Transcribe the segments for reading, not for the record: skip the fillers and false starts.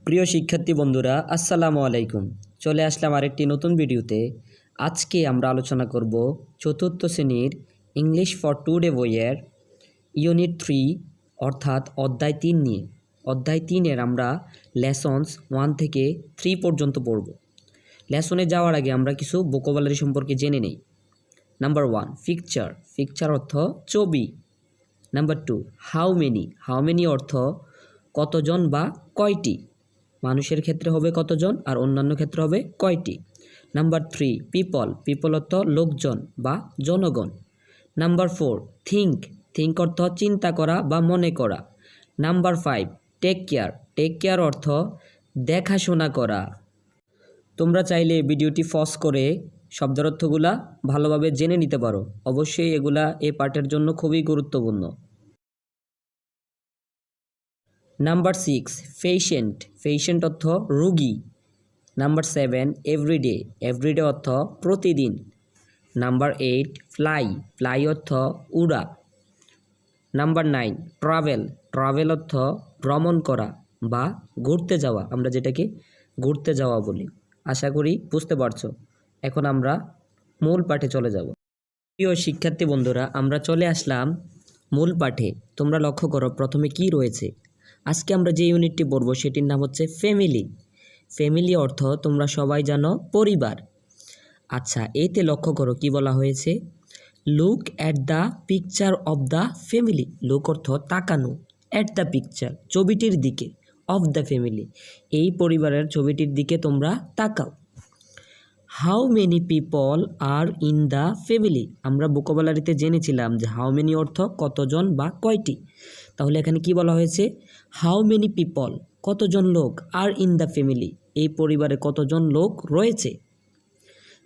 প্রিয় শিক্ষার্থী বন্ধুরা, আসসালামু আলাইকুম। চলে আসলাম আরেকটি নতুন ভিডিওতে। আজকে আমরা আলোচনা করব চতুর্থ শ্রেণীর ইংলিশ ফর টুডে বইয়ের ইউনিট 3 অর্থাৎ অধ্যায় 3 নিয়ে। অধ্যায় 3-এর আমরা লেসনস 1 থেকে 3 পর্যন্ত পড়ব। লেসনে যাওয়ার আগে আমরা কিছু ভোকাবুলারি সম্পর্কে জেনে নেই। Number 1, picture. পিকচার অর্থ ছবি। নাম্বার 2, হাউ মেনি অর্থ কতজন বা কয়টি। মানুষের ক্ষেত্রে হবে কতজন আর অন্যান্য ক্ষেত্রে হবে কয়টি। নাম্বার 3, পিপল অর্থ লোকজন বা জনগণ। নাম্বার 4, থিঙ্ক অর্থ চিন্তা করা বা মনে করা। নাম্বার 5, টেক কেয়ার অর্থ দেখাশোনা করা। তোমরা চাইলে ভিডিওটি পজ করে শব্দের অর্থগুলা ভালোভাবে জেনে নিতে পারো। অবশ্যই এগুলা এই পার্টের জন্য খুবই গুরুত্বপূর্ণ। নাম্বার 6, পেশেন্ট অর্থ রোগী। নাম্বার 7, এভরিডে অর্থ প্রতিদিন। নাম্বার 8, ফ্লাই অর্থ উড়া। নাম্বার 9, ট্রাভেল অর্থ ভ্রমণ করা বা ঘুরতে যাওয়া, আমরা যেটাকে ঘুরতে যাওয়া বলি। আশা করি বুঝতে পারছো। এখন আমরা মূল পাঠে চলে যাব। প্রিয় শিক্ষার্থী বন্ধুরা, আমরা চলে আসলাম মূল পাঠে। তোমরা লক্ষ্য করো প্রথমে কি রয়েছে। আজকে আমরা যে ইউনিটটি পড়ব সেটির নাম হচ্ছে ফ্যামিলি অর্থ তোমরা সবাই জানো পরিবার। আচ্ছা, এতে লক্ষ্য করো কি বলা হয়েছে, look at the picture of the family. Look অর্থ তাকানো, অ্যাট দ্য পিকচার ছবিটির দিকে, অফ দ্য ফ্যামিলি এই পরিবারের ছবিটির দিকে তোমরা তাকাও। How many people are in the family. আমরা ভোকাবুলারিতে জেনেছিলাম যে হাউ মেনি অর্থ কতজন বা কয়টি। তাহলে এখানে কি বলা হয়েছে, হাউ মেনি পিপল কতজন লোক, আর ইন দ্য ফ্যামিলি এই পরিবারে কতজন লোক রয়েছে।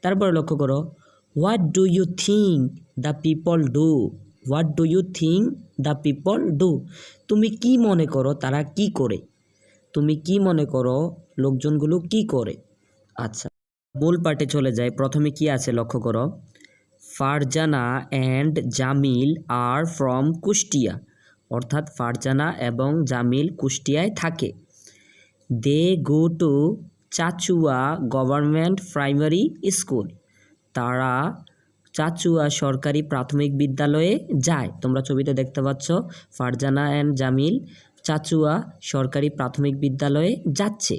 তারপরে লক্ষ্য করো, what do you think the people do. What do you think the people do. তুমি কি মনে করো তারা কি করে। তুমি কি মনে করো লোকজনগুলো কি করে। আচ্ছা, মূল পার্টে চলে যায়। প্রথমে কি আছে লক্ষ্য করো, Farzana and Jamil are from Kushtia. অর্থাৎ ফারজানা এবং জামিল কুষ্টিয়ায় থাকে। They go to Chachua government primary school. তারা চাচুয়া সরকারি প্রাথমিক বিদ্যালয়ে যায়। তোমরা ছবিতে দেখতে পাচ্ছ ফারজানা অ্যান্ড জামিল চাচুয়া সরকারি প্রাথমিক বিদ্যালয়ে যাচ্ছে।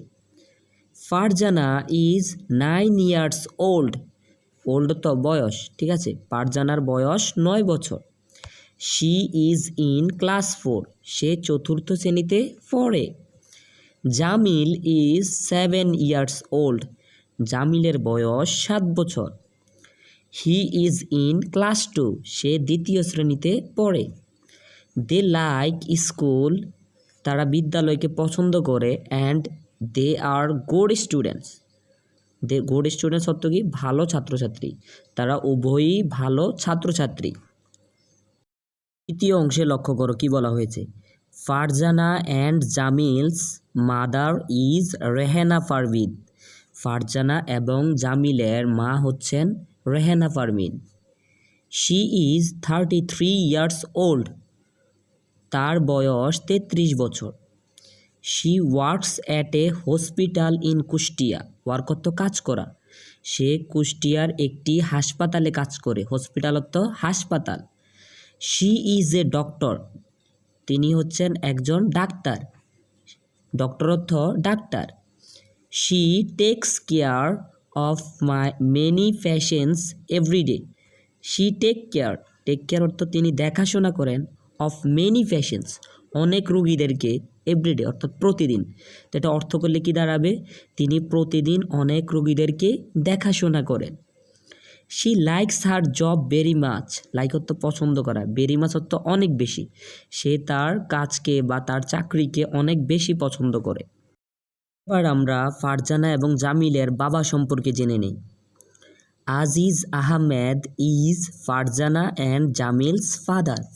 ফারজানা ইজ 9 years ওল্ড তো বয়স, ঠিক আছে। ফারজানার বয়স 9 বছর। She is in class 4। সে 4th শ্রেণীতে পড়ে। Jamil is 7 years old. জামিলের বয়স 7 বছর। He is in class 2। সে 2য় শ্রেণীতে পড়ে। They like school. তারা বিদ্যালয়কে পছন্দ করে। And they are good students. Good students অর্থ কি, ভালো ছাত্রছাত্রী। তারা উভয়ই ভালো ছাত্রছাত্রী। তৃতীয় অংশে লক্ষ্য করো কি বলা হয়েছে, Farzana and Jamil's mother is Rehana Parvin. ফারজানা এবং জামিলের মা হচ্ছেন Rehana Parvin. She is 33 years old. তার বয়স 33 বছর। She works at a hospital in Kushtia. Work অর্থ কাজ করা। সে কুষ্টিয়ার একটি হাসপাতালে কাজ করে। হসপিটাল অর্থ হাসপাতাল। She is a doctor. তিনি হচ্ছেন একজন ডাক্তার। ডক্টর অর্থ ডাক্তার। She takes care of my many patients everyday. She take care অর্থ তিনি দেখাশোনা করেন, অফ মেনি পেশেন্টস অনেক রুগীদেরকে, এভরিডে অর্থাৎ প্রতিদিন। তো এটা অর্থ করলে কি দাঁড়াবে, তিনি প্রতিদিন অনেক রুগীদেরকে দেখাশোনা করেন। She likes her job very much. Like অর্থ পছন্দ করা, ভেরি মাচ অর্থ অনেক বেশি। সে তার কাজকে বা তার চাকরিকে অনেক বেশি পছন্দ করে। এবার আমরা ফারজানা এবং জামিলের বাবা সম্পর্কে জেনে নেই। Aziz Ahmed is Farzana and Jamil's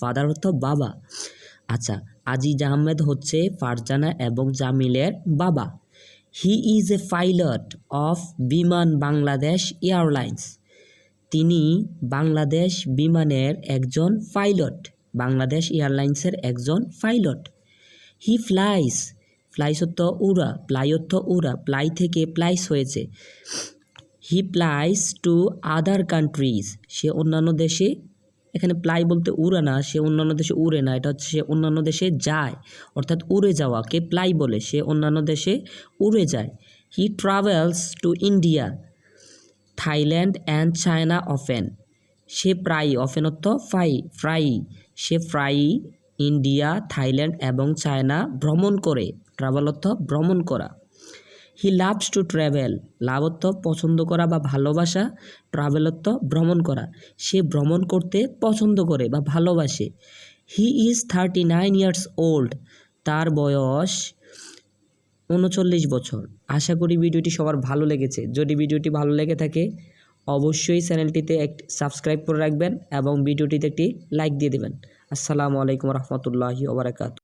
father অর্থ বাবা। আচ্ছা, আজিজ আহমেদ হচ্ছে ফারজানা এবং জামিলের বাবা। He is a pilot of বিমান বাংলাদেশ এয়ারলাইন্স। তিনি বাংলাদেশ বিমানের একজন পাইলট, বাংলাদেশ এয়ারলাইন্সের একজন পাইলট। হি ফ্লাইস অর্থ উড়া, প্লাই অর্থ উড়া, প্লাই থেকে প্লাইস হয়েছে। হি প্লাইস টু আদার কান্ট্রিজ, সে অন্যান্য দেশে, এখানে প্লাই বলতে উড়া না, সে অন্যান্য দেশে উড়ে না, এটা হচ্ছে সে অন্যান্য দেশে যায়, অর্থাৎ উড়ে যাওয়াকে প্লাই বলে, সে অন্যান্য দেশে উড়ে যায়। He travels to India, Thailand and China often, সে প্রায়, অফেন অর্থ প্রায়, সে প্রায়ই ইন্ডিয়া, থাইল্যান্ড এবং চায়না ভ্রমণ করে, ট্রাভেল অর্থ ভ্রমণ করা। হি লাভস টু ট্রাভেল, লাভ অর্থ পছন্দ করা বা ভালোবাসা, ট্রাভেল অর্থ ভ্রমণ করা, সে ভ্রমণ করতে পছন্দ করে বা ভালোবাসে। হি ইজ 39 ইয়ার্স ওল্ড, তার বয়স 39 বছর। আশা করি ভিডিওটি সবার ভালো লেগেছে। যদি ভিডিওটি ভালো লেগে থাকে অবশ্যই চ্যানেলটিতে একটি সাবস্ক্রাইব করে রাখবেন এবং ভিডিওটিতে একটি লাইক দিয়ে দেবেন। আসসালামু আলাইকুম রহমতুল্লাহি ওয়া বারাকাতুহু।